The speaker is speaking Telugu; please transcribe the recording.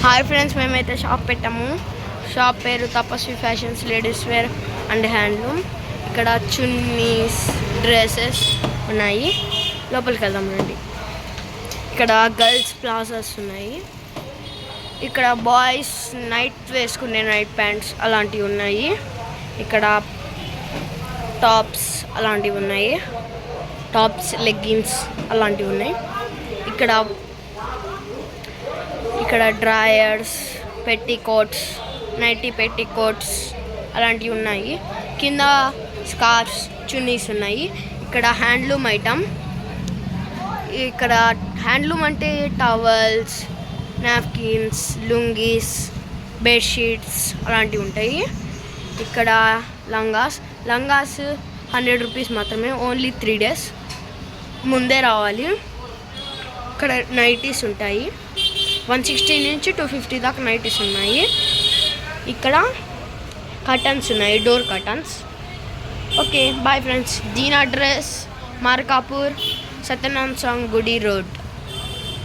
హాయ్ ఫ్రెండ్స్, మేమైతే షాప్ పెట్టాము. షాప్ పేరు Tapasvi fashions ladies wear and handloom. ఇక్కడ చున్నీస్, డ్రెస్సెస్ ఉన్నాయి. లోపలికి వెళ్దాం రండి. ఇక్కడ గర్ల్స్ ప్లాజాస్ ఉన్నాయి. ఇక్కడ బాయ్స్ నైట్ వేసుకునే నైట్ ప్యాంట్స్ అలాంటివి ఉన్నాయి. ఇక్కడ టాప్స్ అలాంటివి ఉన్నాయి. టాప్స్, లెగ్గిన్స్ అలాంటివి ఉన్నాయి. ఇక్కడ డ్రాయర్స్, పెట్టికోట్స్, నైటీ పెట్టికోట్స్ అలాంటివి ఉన్నాయి. కింద స్కార్ఫ్స్, చున్నీస్ ఉన్నాయి. ఇక్కడ హ్యాండ్లూమ్ ఐటమ్. ఇక్కడ హ్యాండ్లూమ్ అంటే టవల్స్, నాప్కిన్స్, లుంగీస్, బెడ్షీట్స్ అలాంటివి ఉంటాయి. ఇక్కడ లంగాస్ 100 రూపీస్ మాత్రమే, ఓన్లీ 3 days ముందే రావాలి. ఇక్కడ నైటీస్ ఉంటాయి. 160 నుంచి 250 దాకా నైటీస్ ఉన్నాయి. ఇక్కడ కర్టన్స్ ఉన్నాయి, door curtains. Okay, bye friends. దీనా డ్రెస్, మార్కాపూర్, సత్యనారాయణ స్వామి గుడి రోడ్.